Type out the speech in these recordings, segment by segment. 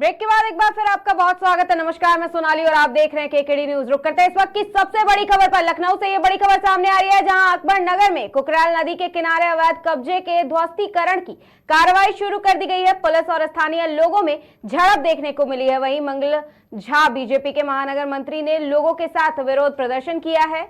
Break के बाद एक बार फिर आपका बहुत स्वागत है। नमस्कार, मैं सोनाली और आप देख रहे हैं केकेडी न्यूज। रुक करते हैं इस वक्त की सबसे बड़ी खबर पर। लखनऊ से ये बड़ी खबर सामने आ रही है, जहां अकबर नगर में कुकराल नदी के किनारे अवैध कब्जे के ध्वस्तीकरण की कार्रवाई शुरू कर दी गई है। पुलिस और स्थानीय लोगों में झड़प देखने को मिली है। वहीं मंगल झा बीजेपी के महानगर मंत्री ने लोगों के साथ विरोध प्रदर्शन किया है।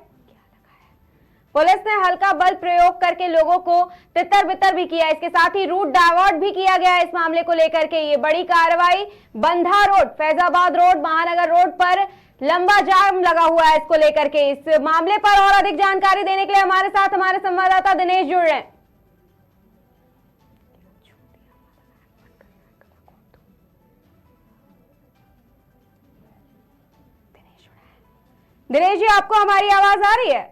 पुलिस ने हल्का बल प्रयोग करके लोगों को तितर बितर भी किया। इसके साथ ही रूट डाइवर्ट भी किया गया है। इस मामले को लेकर के ये बड़ी कार्रवाई बंधा रोड, फैजाबाद रोड, महानगर रोड पर लंबा जाम लगा हुआ है। इसको लेकर के इस मामले पर और अधिक जानकारी देने के लिए हमारे साथ हमारे संवाददाता दिनेश जुड़ रहे हैं। दिनेश जी, आपको हमारी आवाज आ रही है?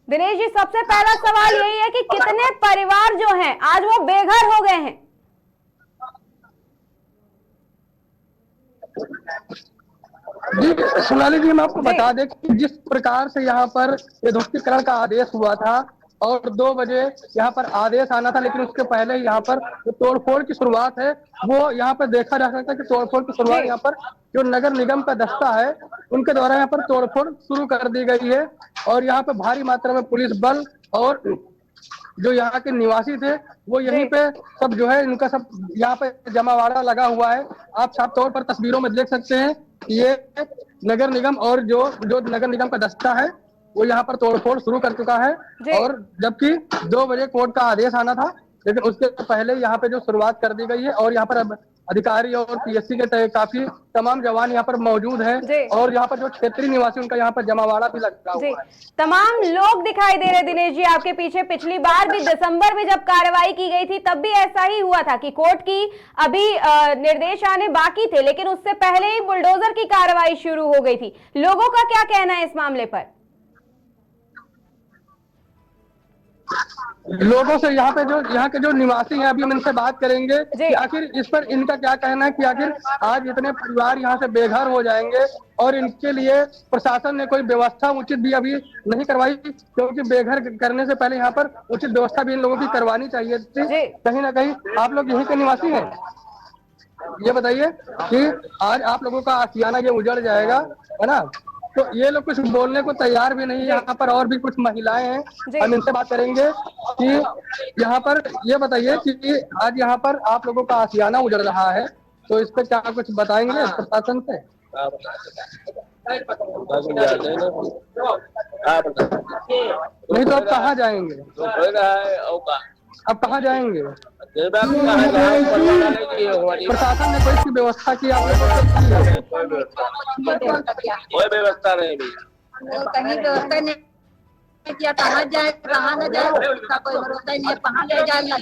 दिनेश जी, सबसे पहला सवाल यही है कि कितने परिवार जो हैं आज वो बेघर हो गए हैं? जी सोनाली जी, हम आपको बता दें कि जिस प्रकार से यहाँ पर ये ध्वस्तीकरण का आदेश हुआ था और 2 बजे यहाँ पर आदेश आना था, लेकिन उसके पहले यहाँ पर जो तोड़फोड़ की शुरुआत है वो यहाँ पर देखा जा सकता है कि तोड़फोड़ की शुरुआत यहाँ पर जो नगर निगम का दस्ता है उनके द्वारा यहाँ पर तोड़फोड़ शुरू कर दी गई है। और यहाँ पे भारी मात्रा में पुलिस बल और जो यहाँ के निवासी थे वो यहीं पे सब जो है इनका सब यहाँ पे जमावाड़ा लगा हुआ है। आप साफ तौर पर तस्वीरों में देख सकते हैं ये नगर निगम और जो नगर निगम का दस्ता है वो यहाँ पर तोड़फोड़ शुरू कर चुका है। और जबकि 2 बजे कोर्ट का आदेश आना था, लेकिन उसके पहले यहाँ पे जो शुरुआत कर दी गई है और यहाँ पर अब अधिकारी और पीएससी के काफी तमाम जवान यहाँ पर मौजूद हैं और यहाँ पर जो क्षेत्रीय निवासी उनका यहाँ पर जमावाड़ा भी लगा हुआ है। तमाम लोग दिखाई दे रहे दिनेश जी आपके पीछे। पिछली बार भी दिसंबर में जब कार्रवाई की गई थी तब भी ऐसा ही हुआ था कि कोर्ट की अभी निर्देश आने बाकी थे, लेकिन उससे पहले ही बुलडोजर की कार्रवाई शुरू हो गई थी। लोगों का क्या कहना है इस मामले पर? लोगों से यहाँ के जो निवासी हैं अभी हम इनसे बात करेंगे कि आखिर इस पर इनका क्या कहना है कि आखिर आज इतने परिवार यहाँ से बेघर हो जाएंगे और इनके लिए प्रशासन ने कोई व्यवस्था उचित भी अभी नहीं करवाई, क्योंकि बेघर करने से पहले यहाँ पर उचित व्यवस्था भी इन लोगों की करवानी चाहिए थी। कहीं ना कहीं आप लोग यहीं के निवासी हैं, ये बताइए कि आज आप लोगों का आशियाना ये उजड़ जाएगा, है ना? तो ये लोग कुछ बोलने को तैयार भी नहीं है। यहाँ पर और भी कुछ महिलाएं हैं, हम इनसे बात करेंगे कि यहाँ पर ये बताइए कि आज यहाँ पर आप लोगों का आशियाना उजड़ रहा है, तो इस पर क्या कुछ बताएंगे प्रशासन से? नहीं तो अब कहाँ जाएंगे? अब कहाँ जाएंगे? प्रशासन ने कोई इसकी व्यवस्था की? आप कोई व्यवस्था नहीं, कहीं व्यवस्था नहीं किया। कहाँ जाए कहाँ न जाए उसका कोई भरोसा नहीं है, कहाँ ले जाए न जाए।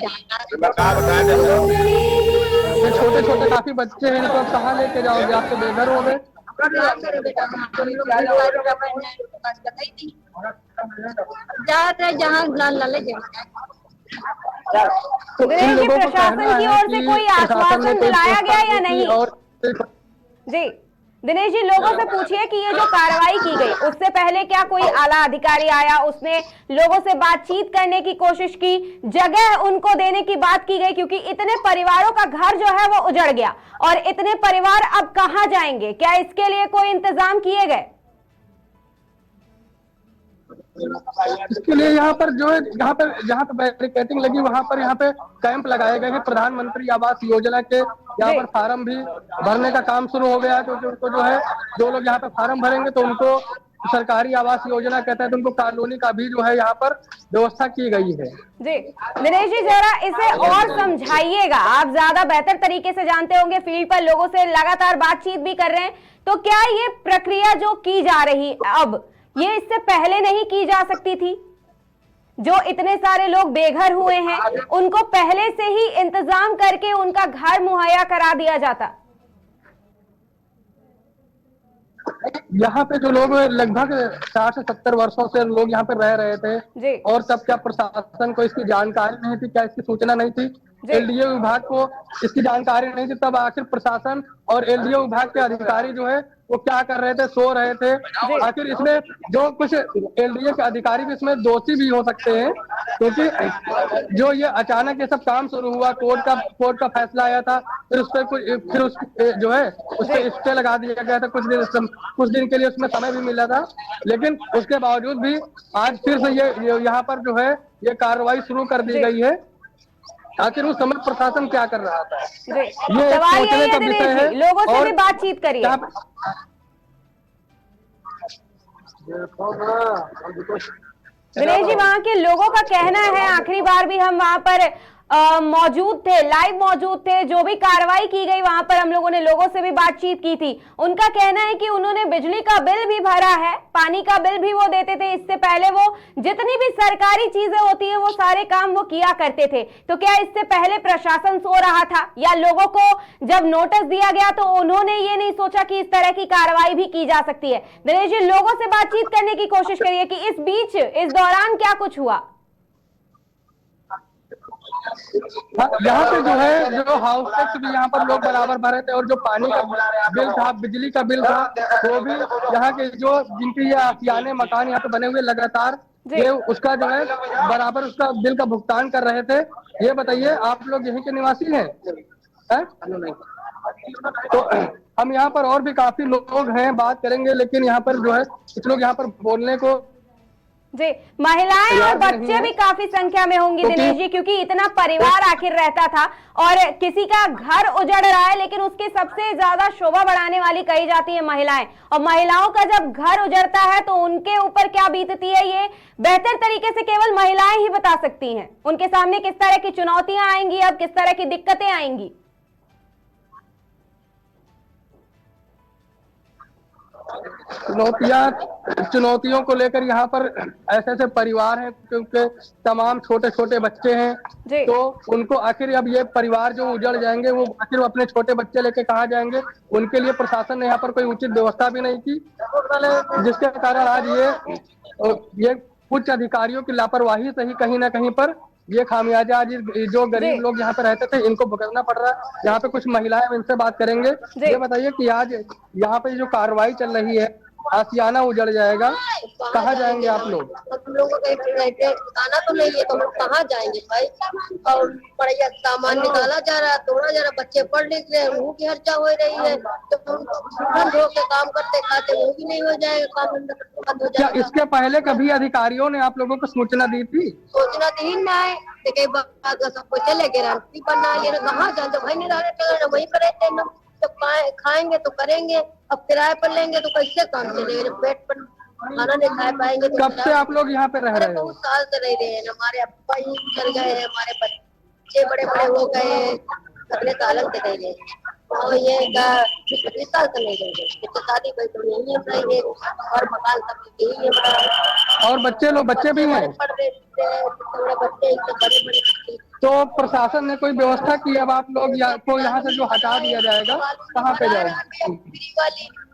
ये छोटे छोटे काफी बच्चे हैं, इनको कहाँ लेके जाओगे? आपके बेघर हो गए? जाते जहाँ ले जाए। प्रशासन की ओर से कोई आश्वासन दिलाया गया या नहीं? जी दिनेश जी, लोगों से पूछिए कि ये जो कार्रवाई की गई उससे पहले क्या कोई आला अधिकारी आया, उसने लोगों से बातचीत करने की कोशिश की, जगह उनको देने की बात की गई? क्योंकि इतने परिवारों का घर जो है वो उजड़ गया और इतने परिवार अब कहाँ जाएंगे? क्या इसके लिए कोई इंतजाम किए गए? इसके लिए यहाँ पर जो है जहाँ पे बैरिकेडिंग लगी वहाँ पर यहाँ पे कैंप लगाए गए हैं। प्रधानमंत्री आवास योजना के यहाँ पर फार्म भी भरने का काम शुरू हो गया है, क्योंकि उनको जो है जो लोग यहाँ पे फार्म भरेंगे तो उनको सरकारी आवास योजना कहता है, तो उनको कॉलोनी का भी जो है यहाँ पर व्यवस्था की गई है। जी दिनेश जी, जरा इसे और समझाइएगा। आप ज्यादा बेहतर तरीके से जानते होंगे, फील्ड पर लोगों से लगातार बातचीत भी कर रहे हैं, तो क्या ये प्रक्रिया जो की जा रही अब ये इससे पहले नहीं की जा सकती थी? जो इतने सारे लोग बेघर हुए हैं उनको पहले से ही इंतजाम करके उनका घर मुहैया करा दिया जाता। यहाँ पे जो लोग लगभग 60 से 70 वर्षों से लोग यहाँ पे रह रहे थे और तब क्या प्रशासन को इसकी जानकारी नहीं थी? क्या इसकी सूचना नहीं थी? एलडीए विभाग को इसकी जानकारी नहीं थी? तब आखिर प्रशासन और एलडीए विभाग के अधिकारी जो है वो क्या कर रहे थे? सो रहे थे? आखिर इसमें जो कुछ एलडीए के अधिकारी भी इसमें दोषी भी हो सकते हैं, क्योंकि जो ये अचानक ये सब काम शुरू हुआ, कोर्ट का फैसला आया था, फिर उस पर फिर उस जो है उस पर स्टे लगा दिया गया था, कुछ दिन के लिए उसमें समय भी मिला था, लेकिन उसके बावजूद भी आज फिर से ये यहाँ पर जो है ये कार्रवाई शुरू कर दी गई है। आखिर उस समय प्रशासन क्या कर रहा था, ये सवाल सोचने यही का है विषय दिनेश है। जी, लोगों से भी बातचीत करिए। दिनेश जी, वहाँ के लोगों का कहना है, आखिरी बार भी हम वहाँ पर मौजूद थे, लाइव मौजूद थे, जो भी कार्रवाई की गई वहां पर हम लोगों ने लोगों से भी बातचीत की थी। उनका कहना है कि उन्होंने बिजली का बिल भी भरा है, पानी का बिल भी वो देते थे, इससे पहले वो जितनी भी सरकारी चीजें होती है वो सारे काम वो किया करते थे। तो क्या इससे पहले प्रशासन सो रहा था, या लोगों को जब नोटिस दिया गया तो उन्होंने ये नहीं सोचा कि इस तरह की कार्रवाई भी की जा सकती है? दिनेश जी, लोगों से बातचीत करने की कोशिश करिए कि इस बीच, इस दौरान क्या कुछ हुआ। यहाँ पे जो है जो हाउस टैक्स भी यहाँ पर लोग बराबर भरे थे, और जो पानी का बिल था, बिजली का बिल था, वो भी यहाँ के जो जिनके ये आशियाने मकान यहाँ पे बने हुए लगातार ये उसका जो है बराबर उसका बिल का भुगतान कर रहे थे। ये बताइए, आप लोग यहीं के निवासी हैं? तो हम यहाँ पर और भी काफी लोग हैं, बात करेंगे, लेकिन यहाँ पर जो है कुछ लोग यहाँ पर बोलने को जी, महिलाएं और बच्चे भी काफी संख्या में होंगी दिनेश जी, क्योंकि इतना परिवार आखिर रहता था और किसी का घर उजड़ रहा है, लेकिन उसकी सबसे ज्यादा शोभा बढ़ाने वाली कही जाती है महिलाएं। और महिलाओं का जब घर उजड़ता है तो उनके ऊपर क्या बीतती है, ये बेहतर तरीके से केवल महिलाएं ही बता सकती हैं। उनके सामने किस तरह की चुनौतियां आएंगी, अब किस तरह की दिक्कतें आएंगी। चुनौतियों को लेकर यहाँ पर ऐसे ऐसे परिवार हैं, क्योंकि तमाम छोटे छोटे बच्चे हैं, तो उनको आखिर अब ये परिवार जो उजड़ जाएंगे, वो आखिर अपने छोटे बच्चे लेके कहाँ जाएंगे। उनके लिए प्रशासन ने यहाँ पर कोई उचित व्यवस्था भी नहीं की, जिसके कारण आज ये कुछ अधिकारियों की लापरवाही से ही कहीं ना कहीं पर ये खामियाजा आज जो गरीब लोग यहाँ पे रहते थे इनको भुगतना पड़ रहा है। यहाँ पे कुछ महिलाएं, इनसे बात करेंगे। ये बताइए कि आज यहाँ पे जो कार्रवाई चल रही है, आशियाना उजड़ जाएगा, कहाँ जाएंगे आप लोग? हम लोगों को ठिकाना तो नहीं है, तो हम कहाँ जाएंगे भाई? और बढ़िया सामान निकाला जा रहा है, तोड़ा जा रहा, बच्चे पढ़ लिख रहे हैं, मुंह की खर्चा हो रही है, तो बंद होकर काम करते खाते वो भी नहीं हो जाएगा, काम बंद हो जाएगा। क्या इसके पहले कभी अधिकारियों ने आप लोगों को सूचना दी थी? सूचना दी ना है, कई बार सबको चले गारंटी बनना है, कहाँ जाए? तो भाई नहीं रह वहीं पर रहते हैं, तो खाएंगे तो करेंगे, अब किराए पर लेंगे तो कैसे काम चलेगा? पेट पर खाना नहीं खा पाएंगे। तो कब से आप लोग यहाँ पे रह रहे हैं? बहुत साल से रह रहे हैं, हमारे अब्बा ही चल गए हैं, हमारे बच्चे बड़े बड़े हो गए हैं, अगले साल से रह रहे हैं, और ये 25 साल से नहीं रह रहे। शादी कोई तो यही है, और मकान सब यही है, और बच्चे भी हैं, पढ़ रहे बच्चे बड़े बड़े। तो प्रशासन ने कोई व्यवस्था की? अब आप लोग को यहाँ से जो हटा दिया जाएगा, कहाँ पे जाएगा?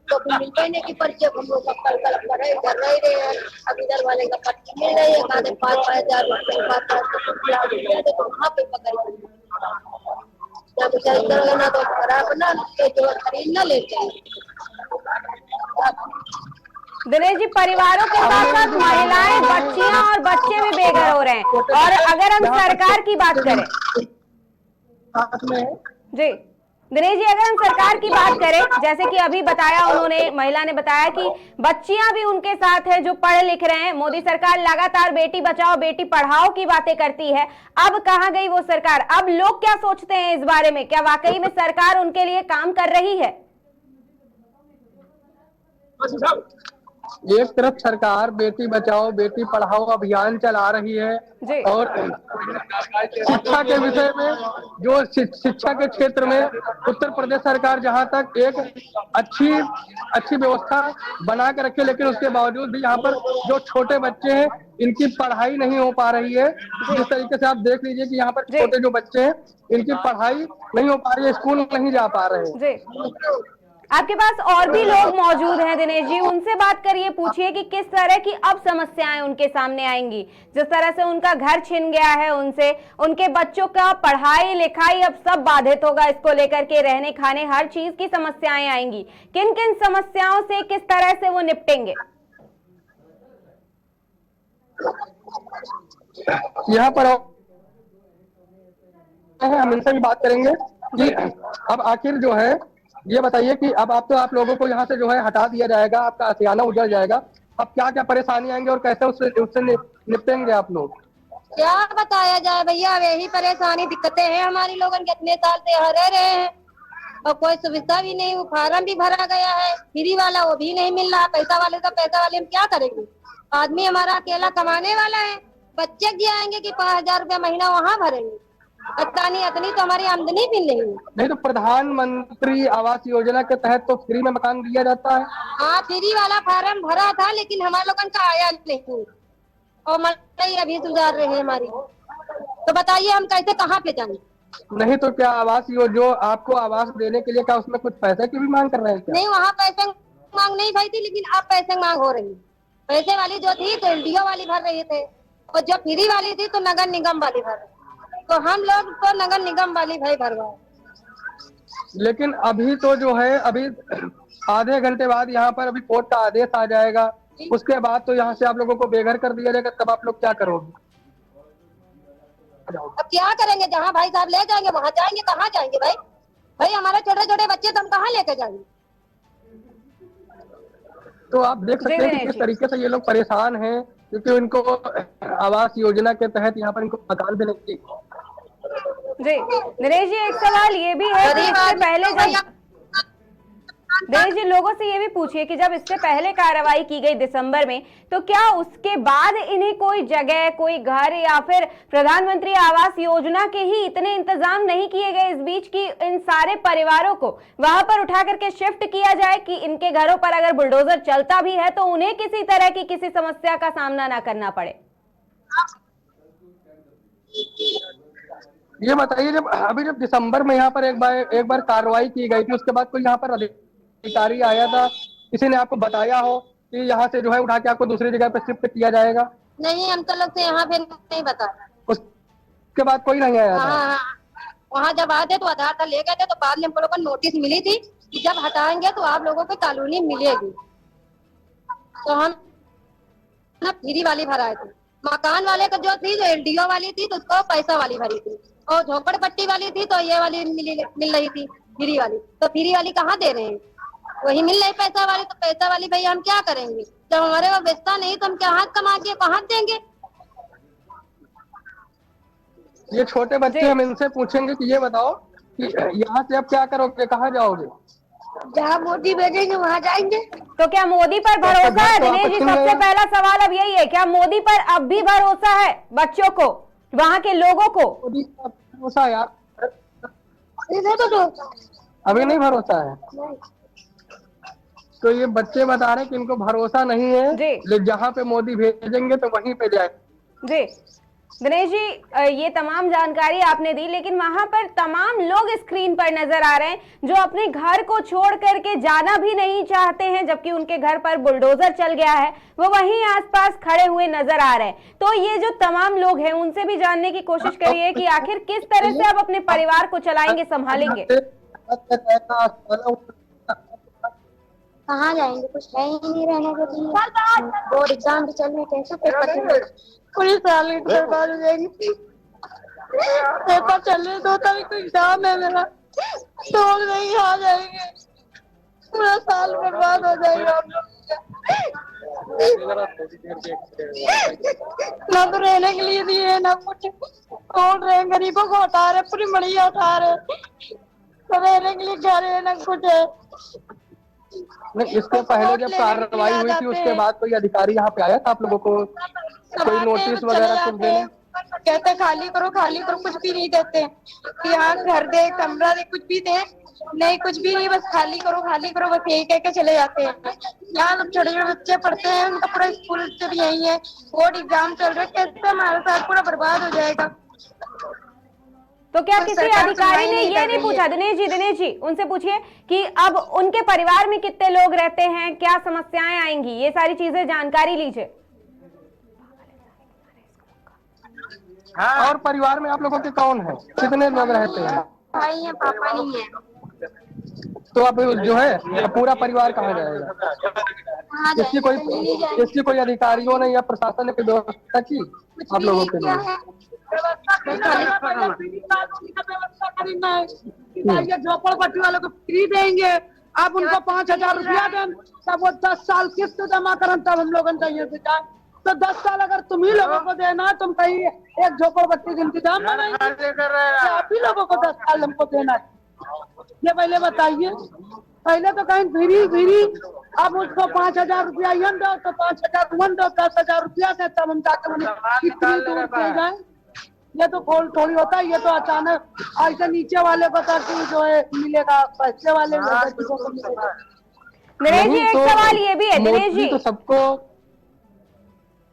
तो महीने की पर्ची हम लोग कल पढ़े कर रहे हैं, अब इधर वाले का पर्ची मिल रही है, 5,000 तो वहाँ पे पकड़ ना तो खराब ना जो खरीद ना लेते हैं। दिनेश जी, परिवारों के साथ साथ महिलाएं, बच्चियां और बच्चे भी बेघर हो रहे हैं। और अगर हम सरकार की बात करें जी दिनेश जी, अगर हम सरकार की बात करें, जैसे कि अभी बताया उन्होंने, महिला ने बताया कि बच्चियां भी उनके साथ है जो पढ़ लिख रहे हैं। मोदी सरकार लगातार बेटी बचाओ बेटी पढ़ाओ की बातें करती है, अब कहां गई वो सरकार? अब लोग क्या सोचते हैं इस बारे में? क्या वाकई में सरकार उनके लिए काम कर रही है? एक तरफ सरकार बेटी बचाओ बेटी पढ़ाओ अभियान चला रही है, और शिक्षा के विषय में जो शिक्षा के क्षेत्र में उत्तर प्रदेश सरकार जहां तक एक अच्छी व्यवस्था बना के रखे, लेकिन उसके बावजूद भी यहाँ पर जो छोटे बच्चे हैं इनकी पढ़ाई नहीं हो पा रही है। जिस तरीके से आप देख लीजिए कि यहाँ पर छोटे जो बच्चे हैं इनकी पढ़ाई नहीं हो पा रही है, स्कूल नहीं जा पा रहे हैं। आपके पास और भी लोग मौजूद हैं दिनेश जी, उनसे बात करिए, पूछिए कि किस तरह की अब समस्याएं उनके सामने आएंगी। जिस तरह से उनका घर छिन गया है, उनसे उनके बच्चों का पढ़ाई लिखाई अब सब बाधित होगा, इसको लेकर के रहने खाने हर चीज की समस्याएं आएंगी। किन किन समस्याओं से किस तरह से वो निपटेंगे? यहाँ पर हम इनसे भी बात करेंगे कि अब आखिर जो है ये बताइए कि अब आप लोगों को यहाँ से जो है हटा दिया जाएगा, आपका आशियाना उजड़ जाएगा, अब क्या क्या परेशानी आएंगे और कैसे उससे उससे निपटेंगे आप लोग? क्या बताया जाए भैया, अब यही परेशानी दिक्कतें हैं हमारी लोगन के, इतने साल से यहाँ रह रहे हैं और कोई सुविधा भी नहीं। वो फार्म भी भरा गया है फ्री वाला, वो भी नहीं मिल रहा। पैसा वाले तो पैसा वाले हम क्या करेंगे? आदमी हमारा अकेला कमाने वाला है, बच्चे जाएंगे कि 5,000 रुपया महीना वहाँ भरेंगे। इतनी तो हमारी आमदनी भी नहीं है। नहीं तो प्रधानमंत्री आवास योजना के तहत तो फ्री में मकान दिया जाता है। हाँ, फ्री वाला फार्म भरा था लेकिन हमारे लोगन का आया नहीं और महंगाई अभी सुधार रहे हैं हमारी। तो बताइए हम कैसे कहाँ पे जाएंगे? नहीं तो क्या आवास जो आपको आवास देने के लिए क्या उसमें कुछ पैसे की भी मांग कर रहे हैं क्या? नहीं, वहाँ पैसे मांग नहीं भरी थी, लेकिन अब पैसे मांग हो रही है। पैसे वाली जो थी तो एलडीओ वाली भर रही थे और जो फ्री वाली थी तो नगर निगम वाली भर रही। तो हम लोग तो नगर निगम वाली भाई भरवाए। लेकिन अभी तो जो है अभी आधे घंटे बाद यहाँ पर अभी कोर्ट का आदेश आ जाएगा, उसके बाद तो यहाँ से आप लोगों को बेघर कर दिया जाएगा। तब आप लोग क्या करोगे? अब क्या करेंगे? जहाँ भाई साहब ले जाएंगे वहाँ जाएंगे। कहाँ जाएंगे भाई? भाई हमारे छोटे छोटे बच्चे तो हम कहाँ लेके जाएंगे? तो आप देख सकते हैं कि किस तरीके से ये लोग परेशान हैं, क्योंकि उनको आवास योजना के तहत यहाँ पर इनको मकान भी नहीं। जी दिनेश जी, एक सवाल ये भी है कि इससे पहले जब दिनेश जी लोगों से ये भी पूछिए कि जब इससे पहले कार्रवाई की गई दिसंबर में, तो क्या उसके बाद इन्हें कोई जगह, कोई घर या फिर प्रधानमंत्री आवास योजना के ही इतने इंतजाम नहीं किए गए इस बीच की इन सारे परिवारों को वहां पर उठा करके शिफ्ट किया जाए कि इनके घरों पर अगर बुलडोजर चलता भी है तो उन्हें किसी तरह की किसी समस्या का सामना ना करना पड़े? ये बताइए, जब दिसंबर में यहाँ पर एक बार कार्रवाई की गई थी, उसके बाद कोई यहाँ पर अधिकारी आया था, किसी ने आपको बताया हो कि यहाँ से जो है उठा के आपको दूसरी जगह पे शिफ्ट किया जाएगा? नहीं, हम तो लोग से यहाँ पे नहीं बताया। उसके बाद कोई नहीं आया था? हाँ, वहाँ जब आए थे तो आधार कार्ड ले गए थे, तो बाद में हम लोगों को नोटिस मिली थी कि जब हटाएंगे तो आप लोगों को कॉलोनी मिलेगी। तो हम ना फ्री वाली भराए थे। मकान वाले का जो थी, जो एलडीओ वाली थी तो उसको पैसा वाली भरी थी, और झोपड़पट्टी वाली थी तो ये वाली मिल रही थी फ्री वाली। तो फ्री वाली कहाँ दे रहे हैं? वही मिल रही पैसा वाली। तो पैसा वाली भैया हम क्या करेंगे? जब हमारे वो बेचता नहीं तो हम क्या हाथ कमा के कहाँ देंगे? ये छोटे बच्चे, हम इनसे पूछेंगे कि ये बताओ कि यहाँ से अब क्या करोगे, कहाँ जाओगे? जहाँ मोदी भेजेंगे वहाँ जाएंगे। तो क्या मोदी पर भरोसा है? दिनेश जी, सबसे पहला सवाल अब यही है, क्या मोदी पर अब भी भरोसा है बच्चों को, वहाँ के लोगों को? मोदी पर भरोसा यार अभी नहीं भरोसा है। तो ये बच्चे बता रहे हैं कि इनको भरोसा नहीं है, लेकिन जहाँ पे मोदी भेजेंगे तो वहीं पे जाए। जी दिनेश जी, ये तमाम जानकारी आपने दी, लेकिन वहां पर तमाम लोग स्क्रीन पर नजर आ रहे हैं जो अपने घर को छोड़ करके जाना भी नहीं चाहते हैं, जबकि उनके घर पर बुलडोजर चल गया है, वो वहीं आसपास खड़े हुए नजर आ रहे हैं। तो ये जो तमाम लोग हैं उनसे भी जानने की कोशिश करिए कि आखिर किस तरह से आप अपने परिवार को चलाएंगे, संभालेंगे। कहाँ जाएंगे? कुछ है ही नहीं रहने के लिए। बोर्ड एग्जाम भी चल रहे, कैसे पेपर पुलिस वाले बर्बाद हो जाएगी। पेपर चल रहे, 2 तारीख को एग्जाम है मेरा, तो नहीं आ जाएंगे, पूरा साल बर्बाद हो जाएगा हम लोग। ना तो रहने के लिए दिए है ना कुछ, छोड़ रहे गरीबों को, हटा रहे, पूरी मड़िया उठा रहे, तो रहने के लिए घर है ना कुछ है। नहीं, इसके पहले जब कार्रवाई हुई थी उसके बाद कोई अधिकारी यहाँ पे आया था आप लोगों को कोई नोटिस वगैरह कुछ देने? कहते खाली करो, कुछ भी नहीं देते। यहाँ घर दे, कमरा दे, कुछ भी दे नहीं, कुछ भी नहीं, बस खाली करो बस यही कह के चले जाते हैं। यहाँ लोग छोटे छोटे बच्चे पढ़ते हैं, उनका पूरा स्कूल भी यही है, बोर्ड एग्जाम चल रहे, कैसे हमारा साल पूरा बर्बाद हो जाएगा। तो क्या किसी अधिकारी ने ये नहीं पूछा? दिनेश जी उनसे पूछिए कि अब उनके परिवार में कितने लोग रहते हैं, क्या समस्याएं आएंगी, ये सारी चीजें जानकारी लीजिए। हाँ। और परिवार में आप लोगों के कौन है, कितने लोग रहते हैं? भाई है, पापा नहीं है। तो अब जो है पूरा परिवार कहाँ जाएगा? इसकी कोई अधिकारियों ने या प्रशासन ने कोई व्यवस्था की आप लोगों के लिए? ये झोपड़पट्टी वालों को फ्री देंगे, आप उनको 5,000 रुपया दें, तब वो 10 साल किस्त जमा करें, तब हम लोग चाहिए से जाए। तो 10 साल अगर तुम ही लोगों को देना, तुम कहीं एक झोपड़पट्टी का इंतजाम बनाएंगे, आप ही लोगों को 10 साल हमको देना है, ये पहले बताइए। पहले तो कहीं फ्री अब उसको 5,000 रुपया यन दो तो 5,000 वन दो, 10,000 रुपया दे, तब हम जाकर कितनी दूर पे जाए। ये तो खोल थोड़ी होता है, ये तो अचानक ऐसे नीचे वाले को तो जो है मिलेगा, पैसे वाले को मिलेगा। दिनेश जी एक सवाल ये भी है दिनेश जी, तो सबको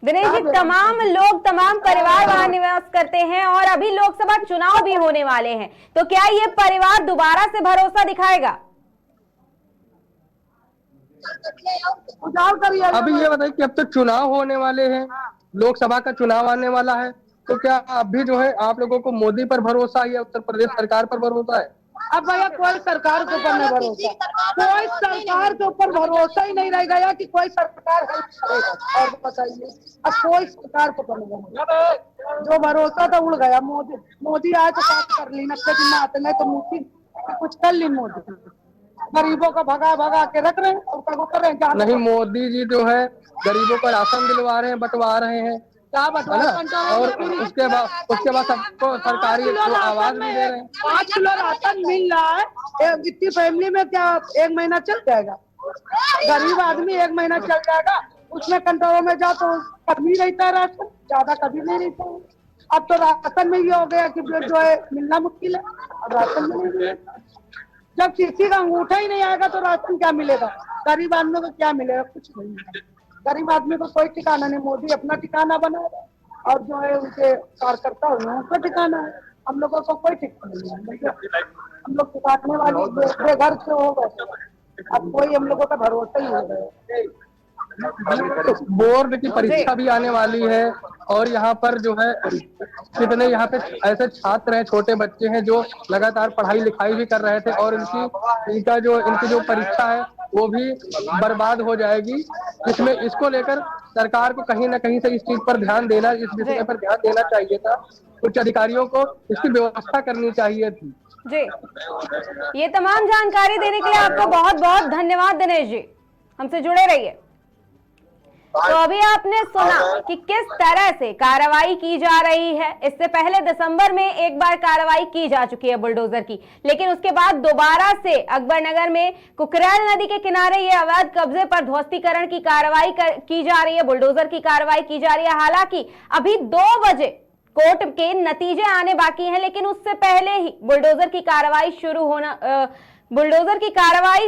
दिनेश जी तमाम परिवार वहां निवास करते हैं और अभी लोकसभा चुनाव भी होने वाले हैं, तो क्या ये परिवार दोबारा से भरोसा दिखाएगा? अभी ये बताइए कि अब तो चुनाव होने वाले हैं, लोकसभा का चुनाव आने वाला है, तो क्या अभी जो है आप लोगों को मोदी पर भरोसा है या उत्तर प्रदेश सरकार पर भरोसा है? अब भैया कोई सरकार के ऊपर नहीं भरोसा, कोई सरकार के ऊपर भरोसा ही नहीं रह गया कि कोई सरकार हेल्प करेगा। और बताइए अब कोई सरकार के ऊपर नहीं, जो भरोसा था उड़ गया। मोदी आए तो काम कर ली, नक्के दिन आते नहीं तो मोदी कुछ कर ली। मोदी गरीबों को भगा के रख रहे हैं और कर रहे हैं। नहीं, मोदी जी जो है गरीबों को राशन दिलवा रहे हैं, बटवा रहे हैं, क्या बटवा, और उसके बाद सबको सरकारी आवाज भी दे रहे हैं। 5 किलो राशन मिल रहा है, इतनी फैमिली में क्या 1 महीना चल जाएगा? गरीब आदमी 1 महीना चल जाएगा, उसमें कंट्रोल में जा तो कभी रहता है राशन, ज्यादा कभी नहीं रहता है। अब तो राशन में ये हो गया कि जो है मिलना मुश्किल है, अब राशन में नहीं। जब किसी का अंगूठा ही नहीं आएगा तो राशन क्या मिलेगा? गरीब आदमी को क्या मिलेगा? कुछ नहीं। गरीब आदमी को कोई ठिकाना नहीं, मोदी अपना ठिकाना बनाएगा और जो है उनके कार्यकर्ता हुए उनका ठिकाना है। हम लोगों को कोई ठिकाना नहीं है, हम लोग ठिकाने वाले बेघर से हो गए, अब कोई हम लोगों का भरोसा ही हो गया। बोर्ड की परीक्षा भी आने वाली है और यहाँ पर जो है कितने यहाँ पे ऐसे छात्र हैं, छोटे बच्चे हैं जो लगातार पढ़ाई लिखाई भी कर रहे थे और इनकी जो परीक्षा है वो भी बर्बाद हो जाएगी। इसमें इसको लेकर सरकार को कहीं ना कहीं से इस चीज पर ध्यान देना, इस विषय पर ध्यान देना चाहिए था। उच्च अधिकारियों को इसकी व्यवस्था करनी चाहिए थी। जी, ये तमाम जानकारी देने के लिए आपको बहुत बहुत धन्यवाद दिनेश जी, हमसे जुड़े रहिए। तो अभी आपने सुना कि किस तरह से कार्रवाई की जा रही है। इससे पहले दिसंबर में एक बार कार्रवाई की जा चुकी है बुलडोजर की, लेकिन उसके बाद दोबारा से अकबरनगर में कुकरेल नदी के किनारे ये अवैध कब्जे पर ध्वस्तीकरण की कार्रवाई की जा रही है, बुलडोजर की कार्रवाई की जा रही है। हालांकि अभी 2 बजे कोर्ट के नतीजे आने बाकी हैं, लेकिन उससे पहले ही बुलडोजर की कार्रवाई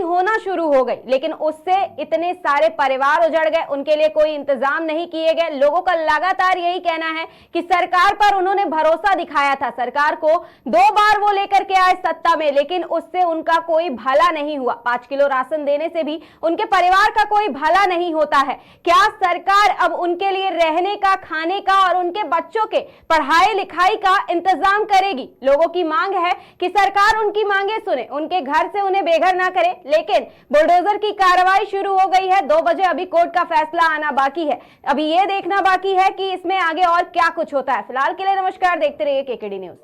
होना शुरू हो गई, लेकिन उससे इतने सारे परिवार उजड़ गए, उनके लिए कोई इंतजाम नहीं किए गए। लोगों का लगातार यही कहना है कि सरकार पर उन्होंने भरोसा दिखाया था, सरकार को 2 बार वो लेकर के आए सत्ता में, लेकिन उससे उनका कोई भला नहीं हुआ। 5 किलो राशन देने से भी उनके परिवार का कोई भला नहीं होता है। क्या सरकार अब उनके लिए रहने का, खाने का और उनके बच्चों के पढ़ाई लिखाई का इंतजाम करेगी? लोगों की मांग है कि सरकार उनकी मांगे सुने, उनके घर से उन्हें बेघर ना करे, लेकिन बुलडोजर की कार्रवाई शुरू हो गई है। 2 बजे अभी कोर्ट का फैसला आना बाकी है, अभी ये देखना बाकी है कि इसमें आगे और क्या कुछ होता है। फिलहाल के लिए नमस्कार, देखते रहिए केकेडी न्यूज।